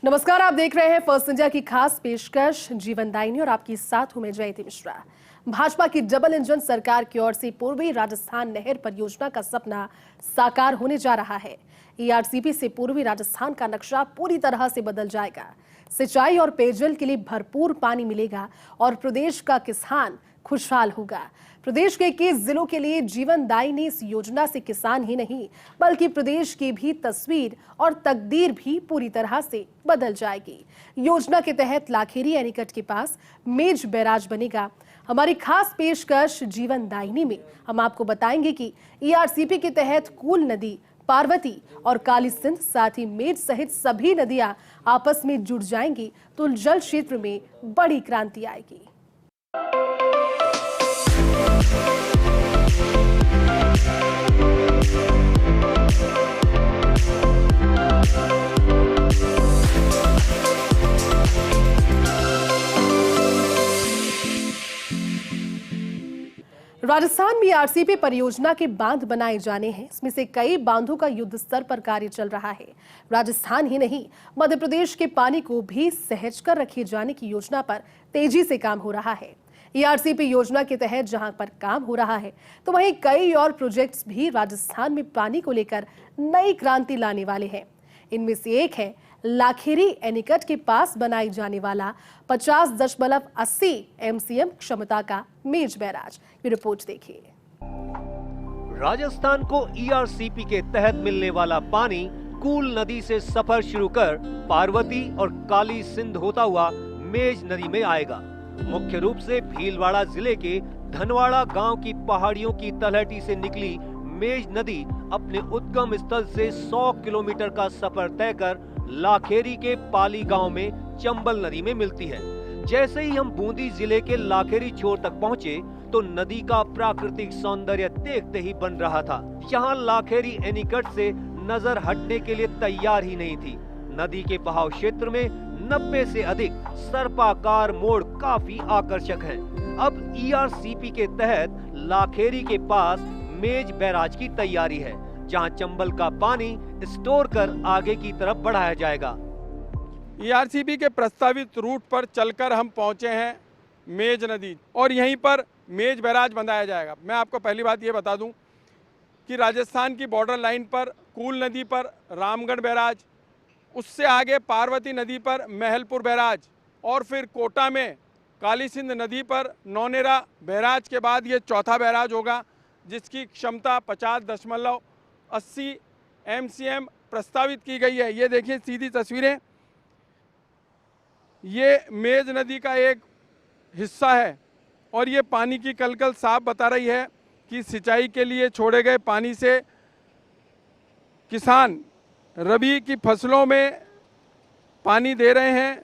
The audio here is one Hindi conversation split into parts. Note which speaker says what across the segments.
Speaker 1: नमस्कार, आप देख रहे हैं फर्स्ट इंडिया की खास पेशकश जीवनदायिनी और आपके साथ हूं मैं जयती मिश्रा। भाजपा की डबल इंजन सरकार की ओर से पूर्वी राजस्थान नहर परियोजना का सपना साकार होने जा रहा है। ईआरसीपी से पूर्वी राजस्थान का नक्शा पूरी तरह से बदल जाएगा। सिंचाई और पेयजल के लिए भरपूर पानी मिलेगा और प्रदेश का किसान खुशहाल होगा। प्रदेश के 21 जिलों के लिए जीवनदायिनी इस योजना से किसान ही नहीं बल्कि प्रदेश की भी तस्वीर और तकदीर भी पूरी तरह से बदल जाएगी। योजना के तहत लाखेरी एनीकट के पास मेज बैराज बनेगा। हमारी खास पेशकश जीवनदायिनी में हम आपको बताएंगे कि ईआरसीपी के तहत कूल नदी, पार्वती और काली सिंध साथ ही मेज सहित सभी नदियां आपस में जुड़ जाएंगी तो जल क्षेत्र में बड़ी क्रांति आएगी। राजस्थान में आरसीपी परियोजना के बांध बनाए जाने हैं। इसमें से कई बांधों का युद्ध स्तर पर कार्य चल रहा है। राजस्थान ही नहीं, मध्य प्रदेश के पानी को भी सहज कर रखे जाने की योजना पर तेजी से काम हो रहा है। ईआरसीपी योजना के तहत जहां पर काम हो रहा है तो वहीं कई और प्रोजेक्ट्स भी राजस्थान में पानी को लेकर नई क्रांति लाने वाले हैं। इनमें से एक है लाखेरी एनीकट के पास बनाई जाने वाला 50.80 एमसीएम क्षमता का मेज बैराज। ये रिपोर्ट देखिए।
Speaker 2: राजस्थान को ईआरसीपी के तहत मिलने वाला पानी कूल नदी से सफर शुरू कर पार्वती और काली सिंध होता हुआ मेज नदी में आएगा। मुख्य रूप से भीलवाड़ा जिले के धनवाड़ा गांव की पहाड़ियों की तलहटी से निकली मेज नदी अपने उद्गम स्थल से 100 किलोमीटर का सफर तय कर लाखेरी के पाली गांव में चंबल नदी में मिलती है। जैसे ही हम बूंदी जिले के लाखेरी छोर तक पहुंचे तो नदी का प्राकृतिक सौंदर्य देखते ही बन रहा था। यहाँ लाखेरी एनीकट से नजर हटने के लिए तैयार ही नहीं थी। नदी के बहाव क्षेत्र में 90 से अधिक सर्पाकार मोड़ काफी आकर्षक हैं। अब ईआरसीपी के तहत लाखेरी के पास मेज बैराज की तैयारी है, जहां चंबल का पानी स्टोर कर आगे की तरफ बढ़ाया जाएगा।
Speaker 3: ईआरसीपी के प्रस्तावित रूट पर चलकर हम पहुंचे हैं मेज नदी और यहीं पर मेज बैराज बनाया जाएगा। मैं आपको पहली बात ये बता दूं कि राजस्थान की बॉर्डर लाइन पर कूल नदी पर रामगढ़ बैराज, उससे आगे पार्वती नदी पर महलपुर बैराज और फिर कोटा में काली सिंध नदी पर नौनेरा बैराज के बाद ये चौथा बैराज होगा, जिसकी क्षमता 50.80 एमसीएम प्रस्तावित की गई है। ये देखिए सीधी तस्वीरें, ये मेज नदी का एक हिस्सा है और ये पानी की कलकल साफ बता रही है कि सिंचाई के लिए छोड़े गए पानी से किसान रबी की फसलों में पानी दे रहे हैं।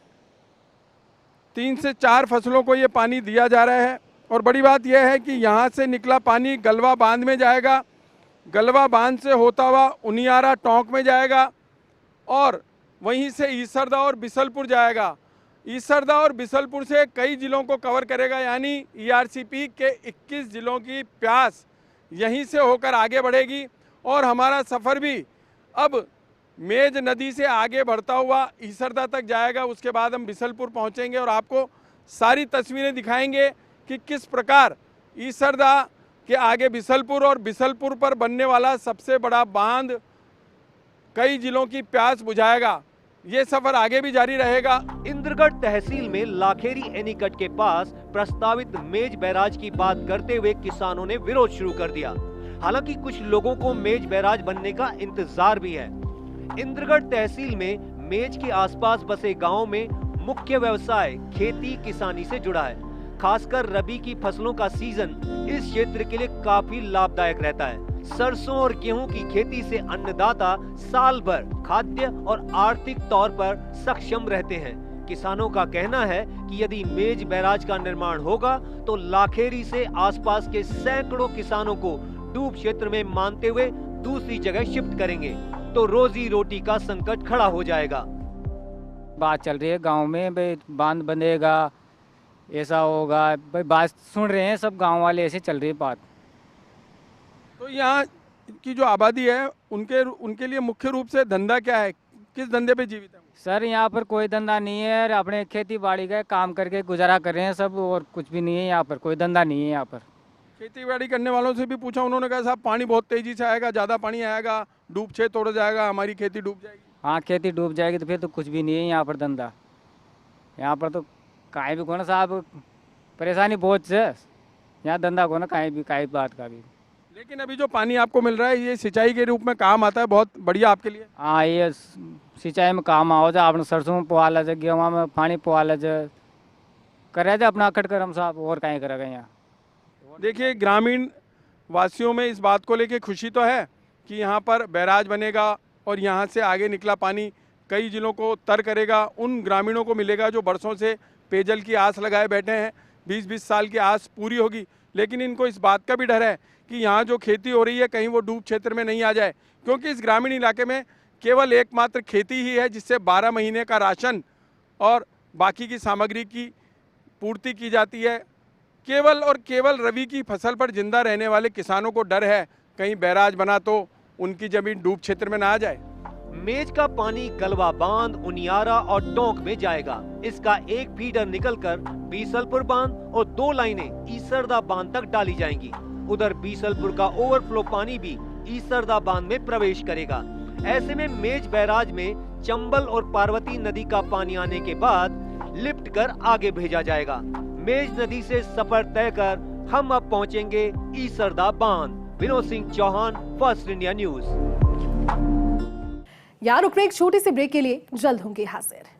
Speaker 3: 3 से 4 फसलों को ये पानी दिया जा रहा है और बड़ी बात यह है कि यहाँ से निकला पानी गलवा बांध में जाएगा, गलवा बांध से होता हुआ उनियारा टोंक में जाएगा और वहीं से ईसरदा और बिसलपुर जाएगा। ईसरदा और बिसलपुर से कई जिलों को कवर करेगा, यानी ईआरसीपी के 21 जिलों की प्यास यहीं से होकर आगे बढ़ेगी और हमारा सफ़र भी अब मेज नदी से आगे बढ़ता हुआ ईसरदा तक जाएगा। उसके बाद हम बिसलपुर पहुंचेंगे और आपको सारी तस्वीरें दिखाएंगे कि किस प्रकार ईसरदा के आगे बिसलपुर और बिसलपुर पर बनने वाला सबसे बड़ा बांध कई जिलों की प्यास बुझाएगा। ये सफर आगे भी जारी रहेगा।
Speaker 2: इंद्रगढ़ तहसील में लाखेरी एनीकट के पास प्रस्तावित मेज बैराज की बात करते हुए किसानों ने विरोध शुरू कर दिया। हालांकि कुछ लोगों को मेज बैराज बनने का इंतजार भी है। इंद्रगढ़ तहसील में मेज के आसपास बसे गांवों में मुख्य व्यवसाय खेती किसानी से जुड़ा है। खासकर रबी की फसलों का सीजन इस क्षेत्र के लिए काफी लाभदायक रहता है। सरसों और गेहूं की खेती से अन्नदाता साल भर खाद्य और आर्थिक तौर पर सक्षम रहते हैं। किसानों का कहना है कि यदि मेज बैराज का निर्माण होगा तो लाखेरी से आसपास के सैकड़ों किसानों को डूब क्षेत्र में मानते हुए दूसरी जगह शिफ्ट करेंगे तो रोजी रोटी का संकट खड़ा हो जाएगा।
Speaker 4: बात चल रही है गांव में, भाई बांध बनेगा, ऐसा होगा, भाई बात सुन रहे हैं सब गांव वाले, ऐसे चल रही है बात।
Speaker 3: तो यहाँ की जो आबादी है उनके लिए मुख्य रूप से धंधा क्या है, किस धंधे पे जीवित है?
Speaker 4: सर यहाँ पर कोई धंधा नहीं है, अपने खेती बाड़ी का काम करके गुजारा कर रहे हैं सब, और कुछ भी नहीं है यहाँ पर, कोई धंधा नहीं है यहाँ पर।
Speaker 3: खेती बाड़ी करने वालों से भी पूछा, उन्होंने कहा साहब पानी बहुत तेजी से आएगा, ज़्यादा पानी आएगा, डूब छे तोड़ जाएगा, हमारी खेती डूब जाएगी।
Speaker 4: हाँ, खेती डूब जाएगी तो फिर तो कुछ भी नहीं है यहाँ पर धंधा। यहाँ पर तो कहीं भी कौन साहब परेशानी बहुत है, यहाँ धंधा को ना कहीं भी कहीं बात का भी।
Speaker 3: लेकिन अभी जो पानी आपको मिल रहा है ये सिंचाई के रूप में काम आता है, बहुत बढ़िया आपके लिए।
Speaker 4: हाँ, ये सिंचाई में काम आओ जा, आपने सरसों में पुआ ला, गेहूँ में पानी पुआ ला, करे जा अपना अकड़ करम साहब, और कहीं करेगा यहाँ।
Speaker 3: देखिए, ग्रामीण वासियों में इस बात को लेके खुशी तो है कि यहाँ पर बैराज बनेगा और यहाँ से आगे निकला पानी कई जिलों को तर करेगा। उन ग्रामीणों को मिलेगा जो बरसों से पेयजल की आस लगाए बैठे हैं, 20-20 साल की आस पूरी होगी। लेकिन इनको इस बात का भी डर है कि यहाँ जो खेती हो रही है कहीं वो डूब क्षेत्र में नहीं आ जाए, क्योंकि इस ग्रामीण इलाके में केवल एकमात्र खेती ही है जिससे 12 महीने का राशन और बाकी की सामग्री की पूर्ति की जाती है। केवल और केवल रबी की फसल पर जिंदा रहने वाले किसानों को डर है कहीं बैराज बना तो उनकी जमीन डूब क्षेत्र में ना आ जाए।
Speaker 2: मेज का पानी गलवा बांध, उनियारा और टोंक में जाएगा। इसका एक फीडर निकलकर बीसलपुर बांध और 2 लाइनें ईसरदा बांध तक डाली जाएंगी। उधर बीसलपुर का ओवरफ्लो पानी भी ईसरदा बांध में प्रवेश करेगा। ऐसे में मेज बैराज में चंबल और पार्वती नदी का पानी आने के बाद लिफ्ट कर आगे भेजा जाएगा। मेज नदी से सफर तय कर हम अब पहुंचेंगे ईसरदा बांध। Vinod Singh Chauhan, first India news.
Speaker 1: यहाँ रुक रहे एक छोटे से ब्रेक के लिए, जल्द होंगे हाजिर।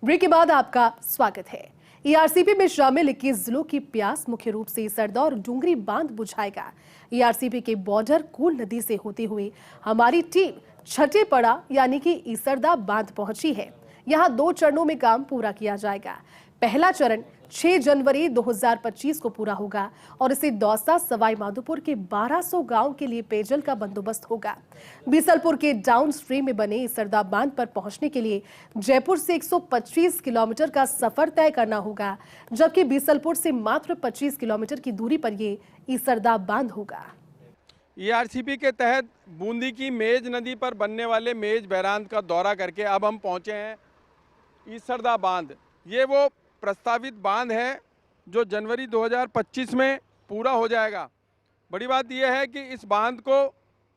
Speaker 1: ब्रेक के बाद आपका स्वागत है। ईआरसीपी में शामिल 21 जिलों की प्यास मुख्य रूप से ईसरदा और डूंगरी बांध बुझाएगा। ईआरसीपी के बॉर्डर कूल नदी से होती हुई हमारी टीम छठे पड़ा यानी कि ईसरदा बांध पहुंची है। यहां 2 चरणों में काम पूरा किया जाएगा। पहला चरण 6 जनवरी 2025 को पूरा होगा और इसे दौसा सवाई माधोपुर के 1200 गांव के लिए पेयजल का बंदोबस्त होगा। बीसलपुर के डाउन स्ट्रीम में बने ईसरदा बांध पर पहुंचने के लिए जयपुर से 125 किलोमीटर का सफर तय करना होगा, जबकि बीसलपुर से मात्र 25 किलोमीटर की दूरी पर ये ईसरदा बांध होगा।
Speaker 3: ईआरसीपी के तहत बूंदी की मेज नदी पर बनने वाले मेज बैराज का दौरा करके अब हम पहुंचे हैं ईसरदा बांध। ये वो प्रस्तावित बांध है जो जनवरी 2025 में पूरा हो जाएगा। बड़ी बात यह है कि इस बांध को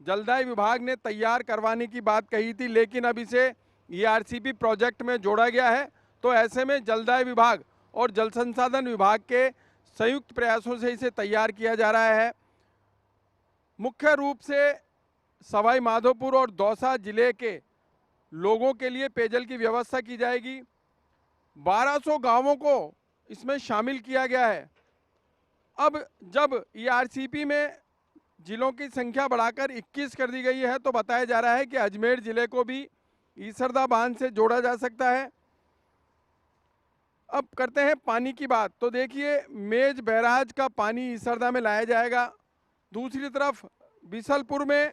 Speaker 3: जलदाय विभाग ने तैयार करवाने की बात कही थी, लेकिन अब इसे ईआरसीपी प्रोजेक्ट में जोड़ा गया है। तो ऐसे में जलदाय विभाग और जल संसाधन विभाग के संयुक्त प्रयासों से इसे तैयार किया जा रहा है। मुख्य रूप से सवाई माधोपुर और दौसा जिले के लोगों के लिए पेयजल की व्यवस्था की जाएगी। 1200 गांवों को इसमें शामिल किया गया है। अब जब ईआरसीपी में जिलों की संख्या बढ़ाकर 21 कर दी गई है तो बताया जा रहा है कि अजमेर जिले को भी ईसरदा बांध से जोड़ा जा सकता है। अब करते हैं पानी की बात। तो देखिए, मेज बैराज का पानी ईसरदा में लाया जाएगा। दूसरी तरफ बीसलपुर में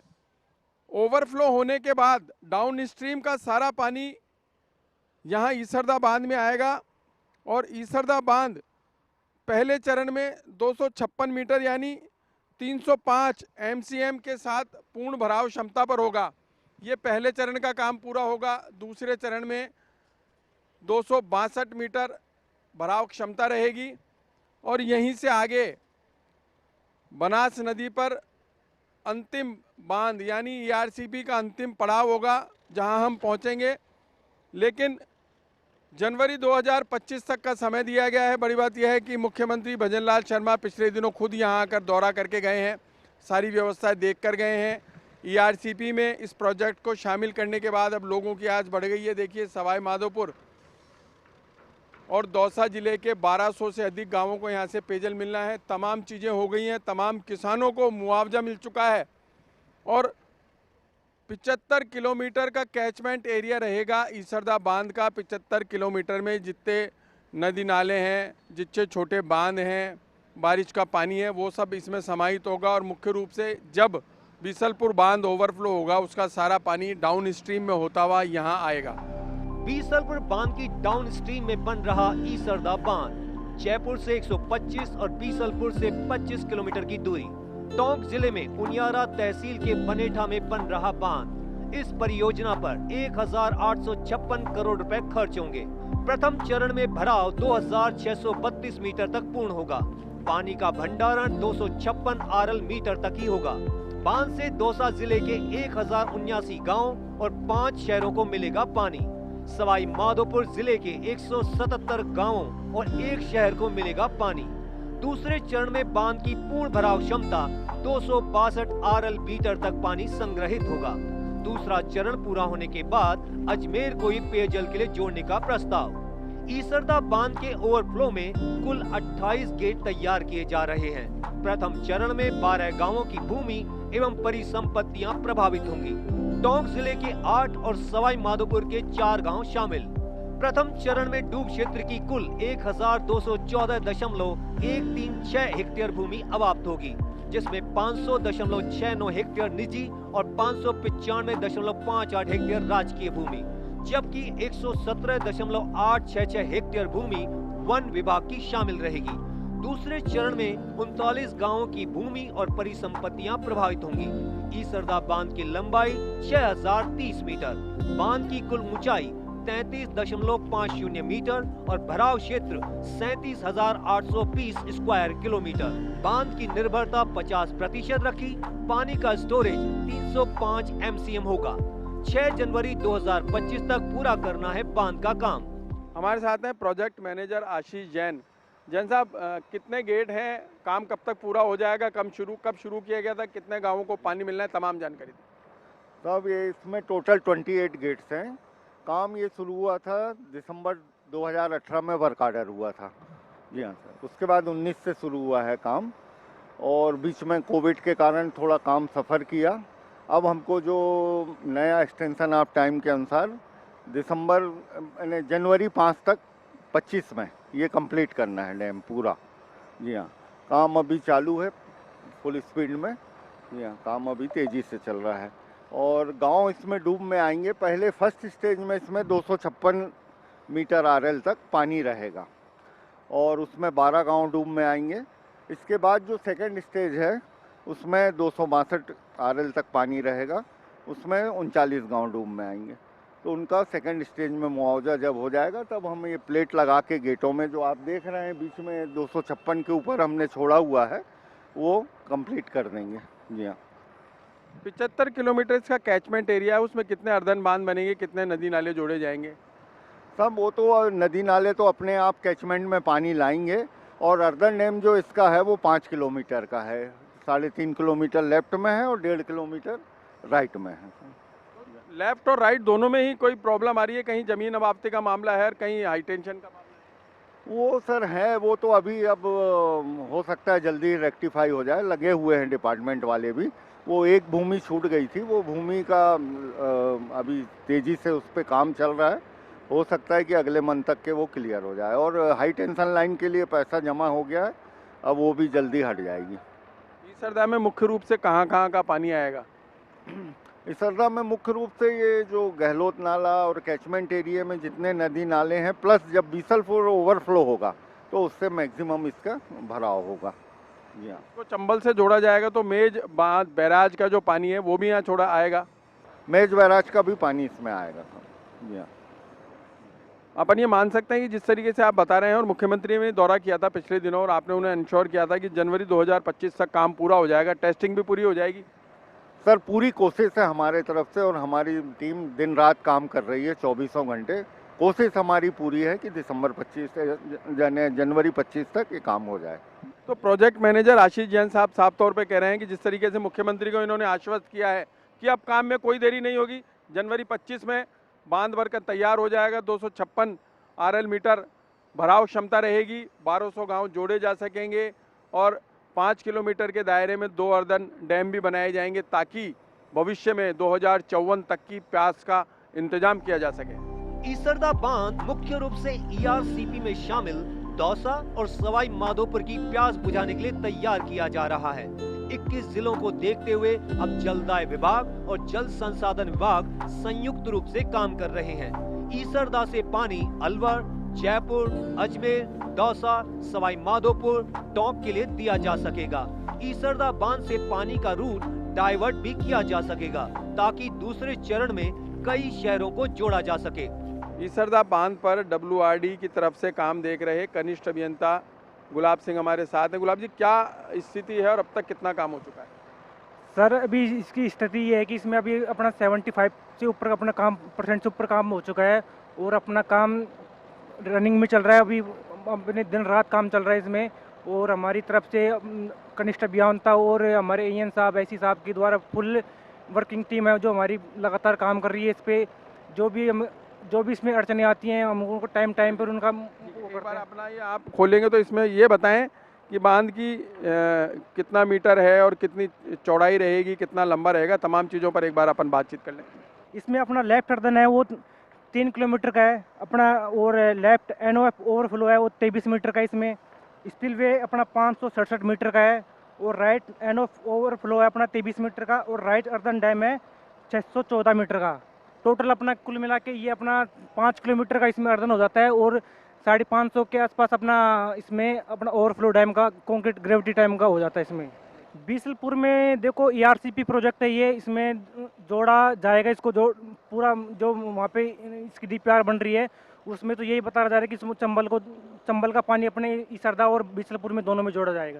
Speaker 3: ओवरफ्लो होने के बाद डाउन स्ट्रीम का सारा पानी यहाँ ईसरदा बांध में आएगा और ईसरदा बांध पहले चरण में 256 मीटर यानी 305 एमसीएम के साथ पूर्ण भराव क्षमता पर होगा। ये पहले चरण का काम पूरा होगा। दूसरे चरण में 262 मीटर भराव क्षमता रहेगी और यहीं से आगे बनास नदी पर अंतिम बांध यानी ईआरसीपी का अंतिम पड़ाव होगा जहां हम पहुंचेंगे। लेकिन जनवरी 2025 तक का समय दिया गया है। बड़ी बात यह है कि मुख्यमंत्री भजन लाल शर्मा पिछले दिनों खुद यहां आकर दौरा करके गए हैं, सारी व्यवस्थाएं देख कर गए हैं। ईआरसीपी में इस प्रोजेक्ट को शामिल करने के बाद अब लोगों की आस बढ़ गई है। देखिए, सवाई माधोपुर और दौसा जिले के 1200 से अधिक गांवों को यहां से पेयजल मिलना है। तमाम चीज़ें हो गई हैं, तमाम किसानों को मुआवजा मिल चुका है और 75 किलोमीटर का कैचमेंट एरिया रहेगा ईसरदा बांध का। 75 किलोमीटर में जितने नदी नाले हैं, जितने छोटे बांध हैं, बारिश का पानी है, वो सब इसमें समाहित होगा। और मुख्य रूप से जब बीसलपुर बांध ओवरफ्लो होगा, उसका सारा पानी डाउन स्ट्रीम में होता हुआ यहाँ आएगा।
Speaker 2: बीसलपुर बांध की डाउन स्ट्रीम में बन रहा ईसरदा बांध जयपुर से 125 और बीसलपुर से 25 किलोमीटर की दूरी। टोंक जिले में उनियारा तहसील के बनेठा में बन रहा बांध। इस परियोजना पर 1856 करोड़ रुपए खर्च होंगे। प्रथम चरण में भराव 2632 मीटर तक पूर्ण होगा। पानी का भंडारण 256 आरएल मीटर तक ही होगा। बांध से दौसा जिले के 1079 गांव और 5 शहरों को मिलेगा पानी। सवाई माधोपुर जिले के 177 गांवों और 1 शहर को मिलेगा पानी। दूसरे चरण में बांध की पूर्ण भराव क्षमता 262 आरएल मीटर तक पानी संग्रहित होगा। दूसरा चरण पूरा होने के बाद अजमेर को ही पेयजल के लिए जोड़ने का प्रस्ताव। ईसरदा बांध के ओवरफ्लो में कुल 28 गेट तैयार किए जा रहे हैं। प्रथम चरण में 12 गांवों की भूमि एवं परिसंपत्तियां प्रभावित होंगी। टोंक जिले के 8 और सवाई माधोपुर के 4 गांव शामिल। प्रथम चरण में डूब क्षेत्र की कुल 1214.136 हेक्टेयर भूमि अवाप्त होगी, जिसमें 500.69 हेक्टेयर निजी और 595.58 हेक्टेयर राजकीय भूमि, जबकि 117.866 हेक्टेयर भूमि वन विभाग की शामिल रहेगी। दूसरे चरण में 39 गांवों की भूमि और परिसंपत्तियां प्रभावित होंगी। ईसरदा बांध की लंबाई 6030 मीटर, बांध की कुल ऊंचाई 33.50 मीटर और भराव क्षेत्र 37,820 स्क्वायर किलोमीटर। बांध की निर्भरता 50% रखी। पानी का स्टोरेज 305 MCM होगा। 6 जनवरी 2025 तक पूरा करना है बांध का काम।
Speaker 3: हमारे साथ हैं प्रोजेक्ट मैनेजर आशीष जैन। जैन साहब, कितने गेट हैं, काम कब तक पूरा हो जाएगा, कब शुरू किया गया था, कितने गाँवों को पानी मिलना है, तमाम जानकारी दें।
Speaker 5: साहब ये इसमें टोटल 28 गेट्स हैं। काम ये शुरू हुआ था दिसंबर 2018 में वर्क ऑर्डर हुआ था। जी हाँ सर, उसके बाद 19 से शुरू हुआ है काम और बीच में कोविड के कारण थोड़ा काम सफ़र किया। अब हमको जो नया एक्सटेंशन ऑफ टाइम के अनुसार जनवरी 5 तक 25 में ये कंप्लीट करना है डैम पूरा। जी हाँ, काम अभी चालू है फुल स्पीड में। जी हाँ, काम अभी तेज़ी से चल रहा है और गांव इसमें डूब में आएंगे। पहले फर्स्ट स्टेज में इसमें 256 मीटर आरएल तक पानी रहेगा और उसमें 12 गांव डूब में आएंगे। इसके बाद जो सेकंड स्टेज है उसमें 262 आरएल तक पानी रहेगा, उसमें 39 गांव डूब में आएंगे। तो उनका सेकंड स्टेज में मुआवजा जब हो जाएगा तब हम ये प्लेट लगा के गेटों में जो आप देख रहे हैं बीच में 256 के ऊपर हमने छोड़ा हुआ है वो कंप्लीट कर देंगे। जी हाँ,
Speaker 3: 75 किलोमीटर का कैचमेंट एरिया है, उसमें कितने अर्धन बांध बनेंगे, कितने नदी नाले जोड़े जाएंगे?
Speaker 5: सब वो तो नदी नाले तो अपने आप कैचमेंट में पानी लाएंगे और अर्दन डैम जो इसका है वो 5 किलोमीटर का है। 3.5 किलोमीटर लेफ्ट में है और 1.5 किलोमीटर राइट में है।
Speaker 3: लेफ्ट और राइट दोनों में ही कोई प्रॉब्लम आ रही है? कहीं जमीन अबाप्ते का मामला है और कहीं हाई टेंशन का मामला है?
Speaker 5: वो सर है, वो तो अभी अब हो सकता है जल्दी रेक्टिफाई हो जाए। लगे हुए हैं डिपार्टमेंट वाले भी। वो एक भूमि छूट गई थी, वो भूमि का अभी तेज़ी से उस पर काम चल रहा है। हो सकता है कि अगले मंथ तक के वो क्लियर हो जाए और हाई टेंशन लाइन के लिए पैसा जमा हो गया है, अब वो भी जल्दी हट जाएगी।
Speaker 3: ईसरदा में मुख्य रूप से कहाँ का पानी आएगा?
Speaker 5: ईसरदा में मुख्य रूप से ये जो गहलोत नाला और कैचमेंट एरिया में जितने नदी नाले हैं, प्लस जब बीसलपुर ओवरफ्लो होगा तो उससे मैक्सिमम इसका भराव होगा। जी हाँ,
Speaker 3: तो चंबल से जोड़ा जाएगा तो मेज बांध बैराज का जो पानी है वो भी यहाँ छोड़ा आएगा?
Speaker 5: मेज बैराज का भी पानी इसमें आएगा। जी हाँ,
Speaker 3: अपन ये मान सकते हैं कि जिस तरीके से आप बता रहे हैं, और मुख्यमंत्री ने दौरा किया था पिछले दिनों और आपने उन्हें इंश्योर किया था कि जनवरी 2025 तक काम पूरा हो जाएगा, टेस्टिंग भी पूरी हो जाएगी?
Speaker 5: सर पूरी कोशिश है हमारे तरफ से और हमारी टीम दिन रात काम कर रही है 24 घंटे। कोशिश हमारी पूरी है कि जनवरी 25 तक ये काम हो जाए।
Speaker 3: तो प्रोजेक्ट मैनेजर आशीष जैन साहब साफ तौर पे कह रहे हैं कि जिस तरीके से मुख्यमंत्री को इन्होंने आश्वस्त किया है कि अब काम में कोई देरी नहीं होगी, जनवरी 25 में बांध भरकर तैयार हो जाएगा। 256 आरएल मीटर भराव क्षमता रहेगी, 1200 गांव जोड़े जा सकेंगे और 5 किलोमीटर के दायरे में 2 अर्धन डैम भी बनाए जाएंगे ताकि भविष्य में 2054 तक की प्यास का इंतजाम किया जा सके।
Speaker 2: ईसरदा बांध मुख्य रूप से ईआरसीपी में शामिल दौसा और सवाई माधोपुर की प्यास बुझाने के लिए तैयार किया जा रहा है। 21 जिलों को देखते हुए अब जलदाय विभाग और जल संसाधन विभाग संयुक्त रूप से काम कर रहे हैं। ईसरदा से पानी अलवर, जयपुर, अजमेर, दौसा, सवाई माधोपुर, टोंक के लिए दिया जा सकेगा। ईसरदा बांध से पानी का रूट डाइवर्ट भी किया जा सकेगा ताकि दूसरे चरण में कई शहरों को जोड़ा जा सके।
Speaker 3: ईसरदा बांध पर WRD की तरफ से काम देख रहे कनिष्ठ अभियंता गुलाब सिंह हमारे साथ हैं। गुलाब जी, क्या स्थिति है और अब तक कितना काम हो चुका है?
Speaker 6: सर, अभी इसकी स्थिति ये है कि इसमें अभी अपना 75 से ऊपर अपना काम % से ऊपर काम हो चुका है और अपना काम रनिंग में चल रहा है। अभी अपने दिन रात काम चल रहा है इसमें, और हमारी तरफ से कनिष्ठ अभियंता और हमारे AN साहब, ऐसी साहब के द्वारा फुल वर्किंग टीम है जो हमारी लगातार काम कर रही है इस पर। जो भी इसमें अड़चने आती हैं हम उनको टाइम पर उनका
Speaker 3: एक बार अपना ये आप खोलेंगे तो इसमें ये बताएं कि बांध की कितना मीटर है और कितनी चौड़ाई रहेगी, कितना लंबा रहेगा, तमाम चीज़ों पर एक बार अपन बातचीत कर लें।
Speaker 6: इसमें अपना लेफ्ट अर्दन है वो 3 किलोमीटर का है अपना, और लेफ्ट NOF ओवरफ्लो है वो 23 मीटर का। इसमें स्पिलवे अपना 567 मीटर का है, और राइट NOF ओवरफ्लो है अपना 23 मीटर का, और राइट अर्दन डैम है 614 मीटर का। टोटल अपना कुल मिला के ये अपना 5 किलोमीटर का इसमें अर्दन हो जाता है, और 550 के आसपास अपना इसमें अपना ओवरफ्लो डैम का कंक्रीट ग्रेविटी डैम का हो जाता है। इसमें बीसलपुर में देखो ERCP प्रोजेक्ट है ये, इसमें जोड़ा जाएगा इसको, जो पूरा जो वहाँ पे इसकी DPR बन रही है उसमें तो यही बताया जा रहा है कि चंबल का पानी अपने ईसरदा और बीसलपुर में दोनों में जोड़ा जाएगा।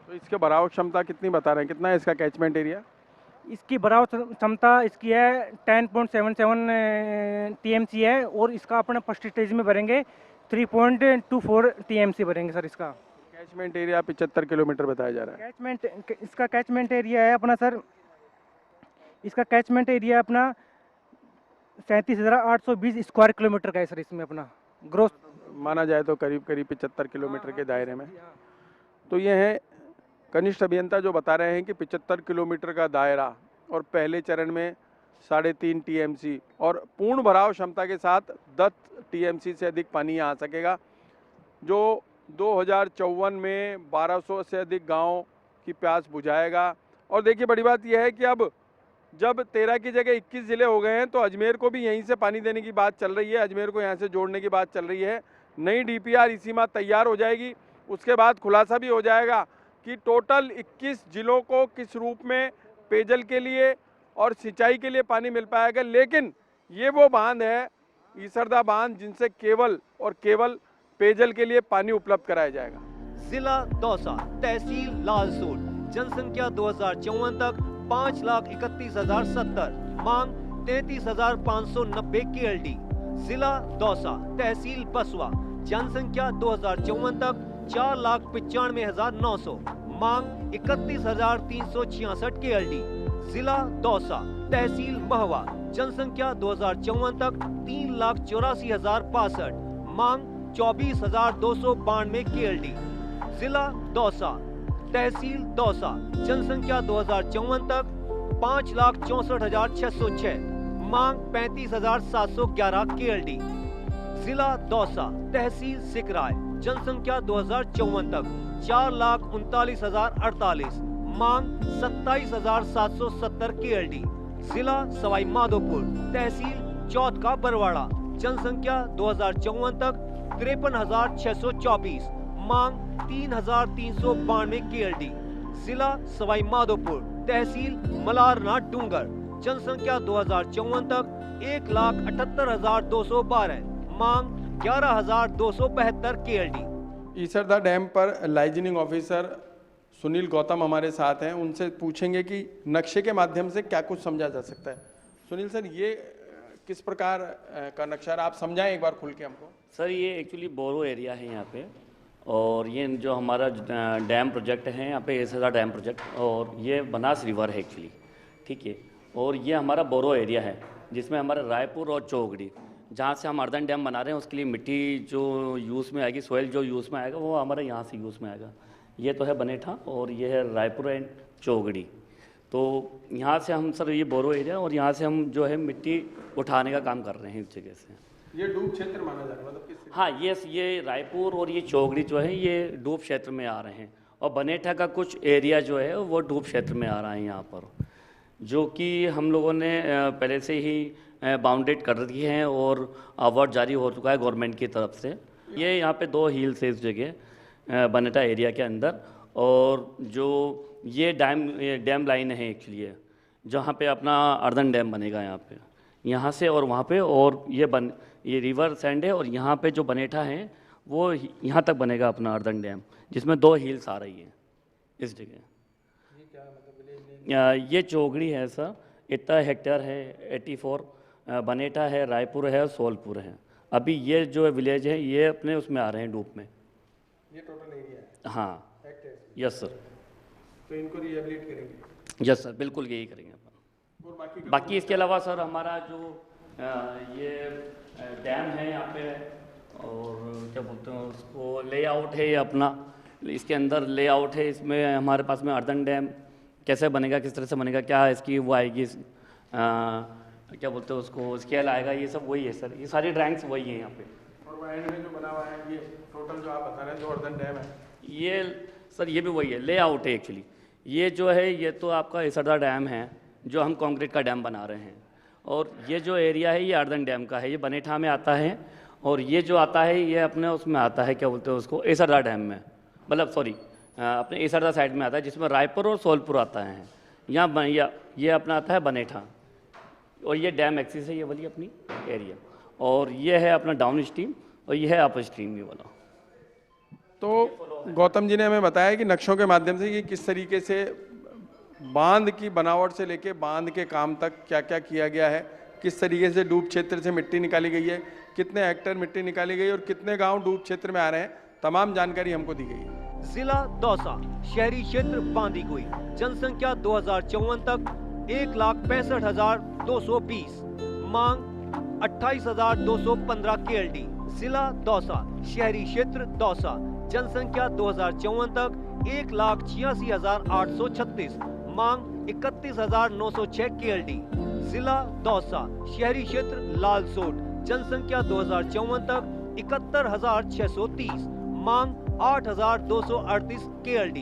Speaker 3: तो इसके भराव क्षमता कितनी बता रहे हैं, कितना है इसका कैचमेंट एरिया?
Speaker 6: इसकी भराव क्षमता इसकी है 10.77 TMC है, और इसका अपने फर्स्ट स्टेज में भरेंगे 3.24 TMC भरेंगे सर। इसका
Speaker 3: कैचमेंट एरिया 75 किलोमीटर बताया जा रहा है।
Speaker 6: इसका कैचमेंट एरिया है अपना सर, इसका कैचमेंट एरिया अपना 37,820 स्क्वायर किलोमीटर का है सर। इसमें अपना ग्रोथ
Speaker 3: माना जाए तो करीब 75 किलोमीटर के दायरे में। तो ये है कनिष्ठ अभियंता जो बता रहे हैं कि 75 किलोमीटर का दायरा, और पहले चरण में 3.5 TMC और पूर्ण भराव क्षमता के साथ 10 TMC से अधिक पानी यहाँ आ सकेगा, जो 2054 में 1200 से अधिक गांव की प्यास बुझाएगा। और देखिए, बड़ी बात यह है कि अब जब 13 की जगह 21 ज़िले हो गए हैं तो अजमेर को भी यहीं से पानी देने की बात चल रही है, अजमेर को यहाँ से जोड़ने की बात चल रही है। नई DPR इसी माह तैयार हो जाएगी, उसके बाद खुलासा भी हो जाएगा कि टोटल 21 जिलों को किस रूप में पेयजल के लिए और सिंचाई के लिए पानी मिल पाएगा। लेकिन ये वो बांध है ईसरदा बांध जिनसे केवल और केवल पेयजल के लिए पानी उपलब्ध कराया जाएगा।
Speaker 2: जिला दौसा, तहसील लालसोट, जनसंख्या 2054 तक 5,31,070, मांग 33,590 KLD। जिला दौसा, तहसील बसवा, जनसंख्या 2054 तक 4,95,900, मांग 31,366 KLD। जिला दौसा, तहसील महवा, जनसंख्या 2054 तक 3,84,062, मांग 24,292 KLD। जिला दौसा, तहसील दौसा, जनसंख्या 2054 तक 5,64,606, मांग 35,711 KLD। जिला दौसा, तहसील सिकराय, जनसंख्या 2054 तक 4,39,048, मांग 27,770 KLD। जिला सवाई माधोपुर, तहसील चौथ का बरवाड़ा, जनसंख्या 2054 तक 53,624, मांग 3,392 KLD। जिला सवाई माधोपुर, तहसील मलारनाथ डूंगर, जनसंख्या 2054 तक 1,78,212, मांग 11,272 KLD।
Speaker 3: ईसरदा डैम पर लाइजनिंग ऑफिसर सुनील गौतम हमारे साथ हैं, उनसे पूछेंगे कि नक्शे के माध्यम से क्या कुछ समझा जा सकता है। सुनील सर, ये किस प्रकार का नक्शा है, आप समझाएं एक बार खुल के हमको।
Speaker 7: सर, ये एक्चुअली बोरो एरिया है यहाँ पे, और ये जो हमारा डैम प्रोजेक्ट है यहाँ पे ईसरदा डैम प्रोजेक्ट, और ये बनास रिवर है एक्चुअली, ठीक है। और ये हमारा बोरो एरिया है जिसमें हमारा रायपुर और चौगड़ी, जहाँ से हम अर्दन डैम बना रहे हैं उसके लिए मिट्टी जो यूज़ में आएगी, सॉइल जो यूज़ में आएगा वो हमारे यहाँ से यूज़ में आएगा। ये तो है बनेठा और ये है रायपुर एंड चौगड़ी। तो यहाँ से हम सर ये बोरो एरिया और यहाँ से हम जो है मिट्टी उठाने का काम कर रहे हैं इस जगह से।
Speaker 3: ये डूब क्षेत्र माना जाता है, मतलब किस?
Speaker 7: हाँ, ये रायपुर और ये चौगड़ी जो है ये डूब क्षेत्र में आ रहे हैं, और बनेठा का कुछ एरिया जो है वो डूब क्षेत्र में आ रहा है यहाँ पर, जो कि हम लोगों ने पहले से ही बाउंडेड कर रखी हैं और अवार्ड जारी हो चुका है गवर्नमेंट की तरफ से। ये यहाँ पे 2 हिल्स है इस जगह बनेठा एरिया के अंदर, और जो ये डैम लाइन है एक्चुअली जहाँ पे अपना अर्दन डैम बनेगा यहाँ से और वहाँ पे, और ये रिवर सैंड है, और यहाँ पे जो बनेठा है वो यहाँ तक बनेगा अपना अर्दन डैम, जिसमें 2 हिल्स आ रही है इस जगह। ये चौगड़ी है सर, इतना हेक्टेयर है 84, बनेठा है, रायपुर है और सोलपुर है। अभी ये जो विलेज है ये अपने उसमें आ रहे हैं डूब में।
Speaker 3: ये टोटल एरिया है?
Speaker 7: हाँ, यस सर।
Speaker 3: तो इनको रिहेबिलिट करेंगे?
Speaker 7: यस सर, बिल्कुल यही करेंगे अपन।
Speaker 3: और
Speaker 7: बाकी इसके अलावा सर हमारा जो ये डैम है यहाँ पे, और क्या बोलते हैं उसको, लेआउट है ये अपना, इसके अंदर लेआउट है, इसमें हमारे पास में अर्दन डैम कैसे बनेगा, किस तरह से बनेगा, क्या इसकी वो आएगी, क्या बोलते हैं उसको, स्केल आएगा, ये सब वही है सर, ये सारी ड्राइंग्स वही है यहाँ पे।
Speaker 3: और एंड में जो बना हुआ है ये टोटल जो आप बता रहे हैं जो अर्दन डैम है,
Speaker 7: ये सर ये भी वही है, लेआउट है एक्चुअली। ये जो है ये तो आपका इसरदा डैम है जो हम कंक्रीट का डैम बना रहे हैं, और ये जो एरिया है ये अर्दन डैम का है, ये बनेठा में आता है, और ये जो आता है ये अपने उसमें आता है, क्या बोलते हैं उसको, इसरदा डैम में, मतलब सॉरी अपने इसरदा साइड में आता है, जिसमें रायपुर और सोलपुर आता है। यहाँ ये अपना आता है बनेठा, और ये डैम एक्सिस है ये वाली अपनी एरिया, और ये है अपना डाउन स्ट्रीम और ये है अप स्ट्रीम ये वाला।
Speaker 3: तो गौतम जी ने हमें बताया कि नक्शों के माध्यम से कि किस तरीके से बांध की बनावट से लेके बांध के काम तक क्या क्या किया गया है, किस तरीके से डूब क्षेत्र से मिट्टी निकाली गई है, कितने हेक्टेयर मिट्टी निकाली गई और कितने गांव डूब क्षेत्र में आ रहे हैं, तमाम जानकारी हमको दी गई है।
Speaker 2: जिला दौसा, शहरी क्षेत्र बांदीकुई, जनसंख्या 2054 तक 1,65,220, मांग 28,215 KLD। जिला दौसा, शहरी क्षेत्र दौसा, जनसंख्या 2054 तक 1,86,836, मांग 31,906 KLD। जिला दौसा, शहरी क्षेत्र लालसोट, जनसंख्या 2054 तक 71,630, मांग 8,238 KLD।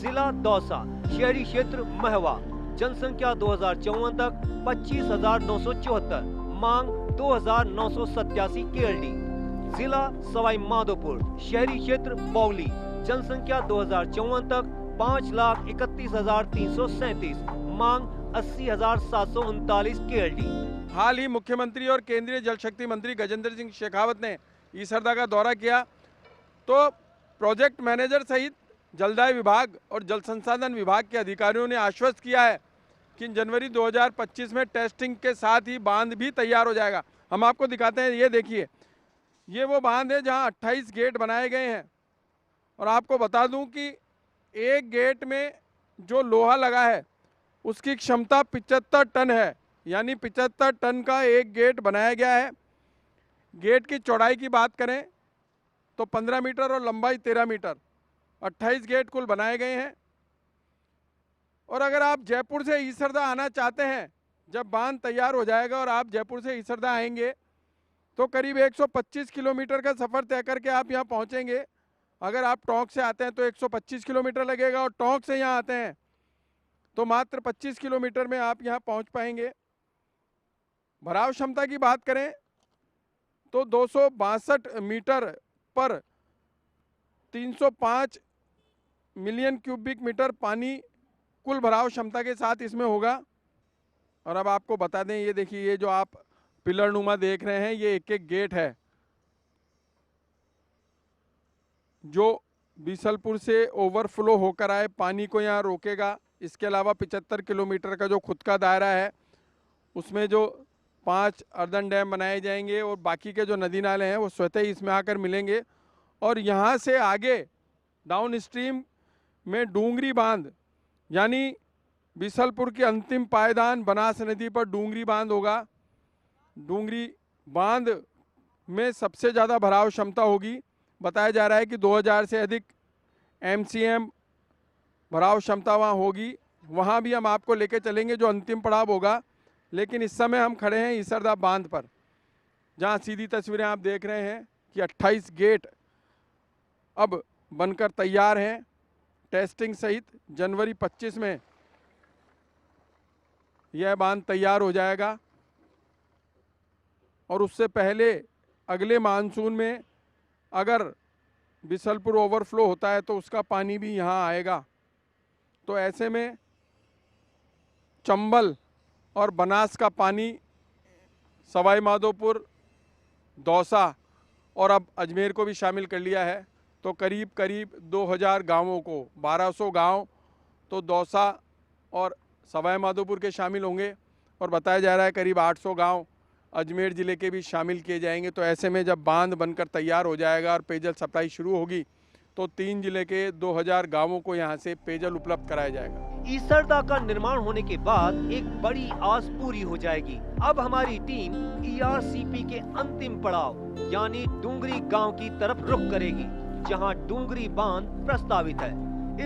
Speaker 2: जिला दौसा, शहरी क्षेत्र महवा, जनसंख्या 2054 तक 25,974, मांग 2,987 KLD। जिला सवाई माधोपुर, शहरी क्षेत्र बौली, जनसंख्या 2054 तक 5,31,337, मांग 80,739 KLD।
Speaker 3: हाल ही मुख्यमंत्री और केंद्रीय जल शक्ति मंत्री गजेंद्र सिंह शेखावत ने ईसरदा का दौरा किया, तो प्रोजेक्ट मैनेजर सहित जलदाय विभाग और जल संसाधन विभाग के अधिकारियों ने आश्वस्त किया है कि जनवरी 2025 में टेस्टिंग के साथ ही बांध भी तैयार हो जाएगा। हम आपको दिखाते हैं, ये देखिए, ये वो बांध है जहां 28 गेट बनाए गए हैं, और आपको बता दूं कि एक गेट में जो लोहा लगा है उसकी क्षमता 75 टन है, यानी 75 टन का एक गेट बनाया गया है। गेट की चौड़ाई की बात करें तो 15 मीटर और लंबाई 13 मीटर, 28 गेट कुल बनाए गए हैं। और अगर आप जयपुर से ईसरदा आना चाहते हैं, जब बांध तैयार हो जाएगा और आप जयपुर से ईसरदा आएंगे तो करीब 125 किलोमीटर का सफ़र तय करके आप यहाँ पहुँचेंगे। अगर आप टोंक से आते हैं तो 125 किलोमीटर लगेगा, और टोंक से यहाँ आते हैं तो मात्र 25 किलोमीटर में आप यहाँ पहुँच पाएंगे। भराव क्षमता की बात करें तो 262 मीटर पर 305 मिलियन क्यूबिक मीटर पानी कुल भराव क्षमता के साथ इसमें होगा। और अब आपको बता दें, ये देखिए, ये जो आप पिलर नुमा देख रहे हैं ये एक एक गेट है जो बीसलपुर से ओवरफ्लो होकर आए पानी को यहाँ रोकेगा। इसके अलावा 75 किलोमीटर का जो खुद का दायरा है उसमें जो 5 अर्दन डैम बनाए जाएंगे, और बाकी के जो नदी नाले हैं वो स्वतः ही इसमें आकर मिलेंगे। और यहाँ से आगे डाउन स्ट्रीम में डूंगरी बांध, यानी बीसलपुर के अंतिम पायदान बनास नदी पर डूंगरी बांध होगा। डूंगरी बांध में सबसे ज़्यादा भराव क्षमता होगी। बताया जा रहा है कि 2000 से अधिक MCM भराव क्षमता वहाँ वहाँ भी हम आपको लेके चलेंगे जो अंतिम पड़ाव होगा। लेकिन इस समय हम खड़े हैं ईसरदा बांध पर, जहाँ सीधी तस्वीरें आप देख रहे हैं कि 28 गेट अब बनकर तैयार हैं। टेस्टिंग सहित जनवरी 25 में यह बांध तैयार हो जाएगा और उससे पहले अगले मानसून में अगर बिसलपुर ओवरफ्लो होता है तो उसका पानी भी यहाँ आएगा। तो ऐसे में चंबल और बनास का पानी सवाई माधोपुर, दौसा और अब अजमेर को भी शामिल कर लिया है। तो करीब करीब 2000 गांवों को, 1200 गांव तो दौसा और सवाई माधोपुर के शामिल होंगे और बताया जा रहा है करीब 800 गांव अजमेर ज़िले के भी शामिल किए जाएंगे। तो ऐसे में जब बांध बनकर तैयार हो जाएगा और पेयजल सप्लाई शुरू होगी तो 3 जिले के 2000 गांवों को यहां से पेयजल उपलब्ध कराया जाएगा।
Speaker 2: ईसरदा का निर्माण होने के बाद एक बड़ी आस पूरी हो जाएगी। अब हमारी टीम ERCP के अंतिम पड़ाव यानी डूंगरी गांव की तरफ रुख करेगी, जहां डूंगरी बांध प्रस्तावित है।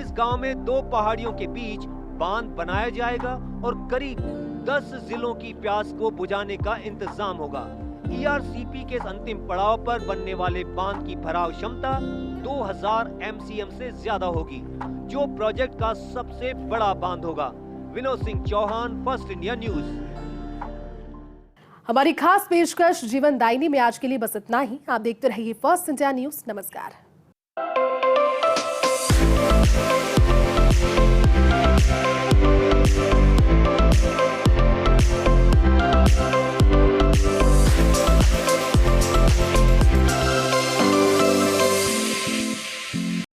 Speaker 2: इस गांव में 2 पहाड़ियों के बीच बांध बनाया जाएगा और करीब 10 जिलों की प्यास को बुझाने का इंतजाम होगा। ERCP के अंतिम पड़ाव पर बनने वाले बांध की भराव क्षमता 2000 MCM से ज्यादा होगी, जो प्रोजेक्ट का सबसे बड़ा बांध होगा। Vinod Singh Chauhan, first India news.
Speaker 1: हमारी खास पेशकश जीवन दायिनी में आज के लिए बस इतना ही। आप देखते रहिए फर्स्ट इंडिया न्यूज। नमस्कार।